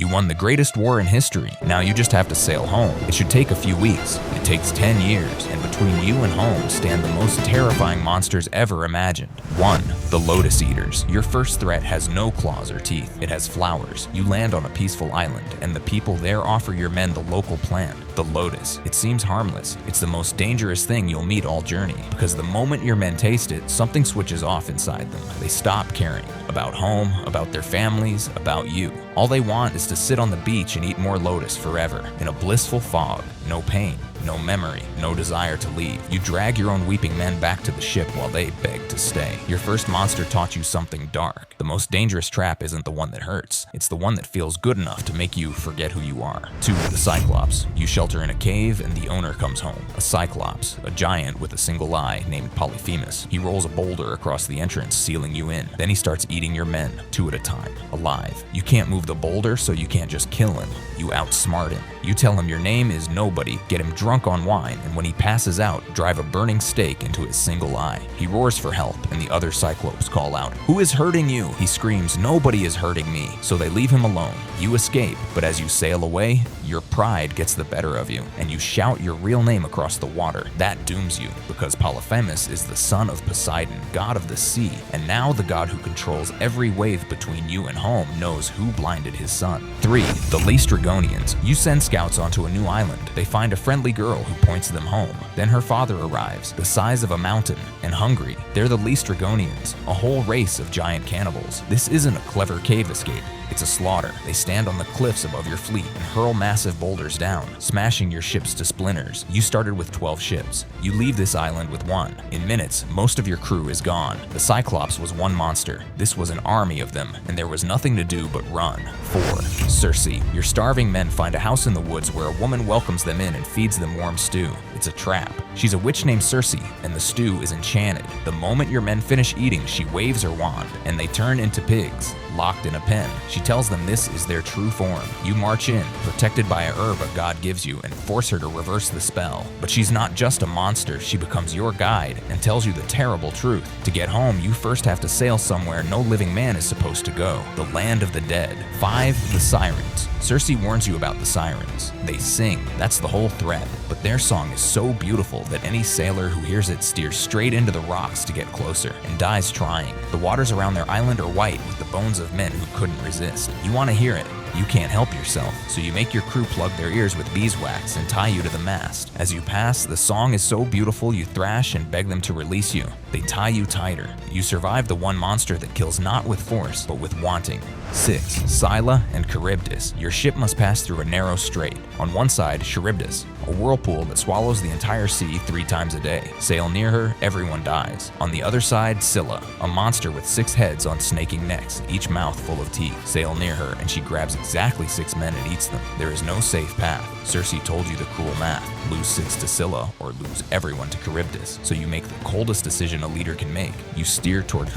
You won the greatest war in history. Now you just have to sail home. It should take a few weeks. It takes 10 years, and between you and home stand the most terrifying monsters ever imagined. 1. The Lotus Eaters. Your first threat has no claws or teeth. It has flowers. You land on a peaceful island, and the people there offer your men the local plant, the lotus. It seems harmless. It's the most dangerous thing you'll meet all journey, because the moment your men taste it, something switches off inside them. They stop caring about home, about their families, about you. All they want is to sit on the beach and eat more lotus forever, in a blissful fog. No pain, no memory, no desire to leave. You drag your own weeping men back to the ship while they beg to stay. Your first monster taught you something dark. The most dangerous trap isn't the one that hurts. It's the one that feels good enough to make you forget who you are. 2. The Cyclops. You shelter in a cave and the owner comes home. A Cyclops, a giant with a single eye named Polyphemus. He rolls a boulder across the entrance, sealing you in. Then he starts eating your men, 2 at a time, alive. You can't move the boulder, so you can't just kill him. You outsmart him. You tell him your name is nobody, get him drunk on wine, and when he passes out, drive a burning stake into his single eye. He roars for help, and the other Cyclopes call out, "Who is hurting you?" He screams, "Nobody is hurting me," so they leave him alone. You escape, but as you sail away, your pride gets the better of you, and you shout your real name across the water. That dooms you, because Polyphemus is the son of Poseidon, god of the sea, and now the god who controls every wave between you and home knows who blinded his son. 3. The Laestrygonians. You send scouts onto a new island. They find a friendly girl who points them home. Then her father arrives, the size of a mountain, and hungry. They're the Laestrygonians, a whole race of giant cannibals. This isn't a clever cave escape. It's a slaughter. They stand on the cliffs above your fleet and hurl massive boulders down, smashing your ships to splinters. You started with 12 ships. You leave this island with 1. In minutes, most of your crew is gone. The Cyclops was one monster. This was an army of them, and there was nothing to do but run. 4. Circe. Your starving men find a house in the woods where a woman welcomes them in and feeds them warm stew. It's a trap. She's a witch named Circe, and the stew is enchanted. The moment your men finish eating, she waves her wand, and they turn into pigs, locked in a pen. She tells them this is their true form. You march in, protected by a herb a god gives you, and force her to reverse the spell. But she's not just a monster, she becomes your guide and tells you the terrible truth. To get home, you first have to sail somewhere no living man is supposed to go, the land of the dead. 5. The Sirens. Circe warns you about the Sirens. They sing, that's the whole threat, but their song is so beautiful that any sailor who hears it steers straight into the rocks to get closer and dies trying. The waters around their island are white with the bones of men who couldn't resist. You want to hear it. You can't help yourself, so you make your crew plug their ears with beeswax and tie you to the mast. As you pass, the song is so beautiful you thrash and beg them to release you. They tie you tighter. You survive the one monster that kills not with force, but with wanting. 6. Scylla and Charybdis. Your ship must pass through a narrow strait. On one side, Charybdis, a whirlpool that swallows the entire sea 3 times a day. Sail near her, everyone dies. On the other side, Scylla, a monster with 6 heads on snaking necks, each mouth full of teeth. Sail near her, and she grabs exactly 6 men and eats them. There is no safe path. Circe told you the cruel math. Lose 6 to Scylla, or lose everyone to Charybdis. So you make the coldest decision a leader can make. You steer toward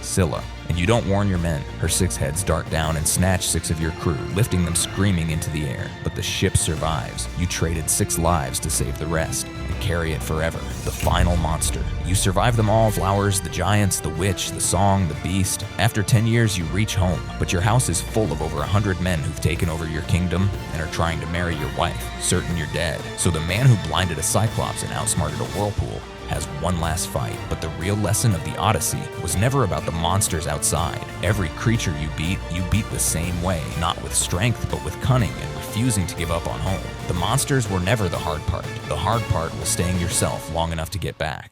Scylla. And you don't warn your men. Her 6 heads dart down and snatch 6 of your crew, lifting them screaming into the air. But the ship survives. You traded 6 lives to save the rest, and carry it forever. The final monster. You survive them all: flowers, the giants, the witch, the song, the beast. After 10 years, you reach home, but your house is full of over 100 men who've taken over your kingdom and are trying to marry your wife, certain you're dead. So the man who blinded a Cyclops and outsmarted a whirlpool has one last fight. But the real lesson of the Odyssey was never about the monsters outside. Every creature you beat the same way, not with strength, but with cunning and refusing to give up on home. The monsters were never the hard part. The hard part was staying yourself long enough to get back.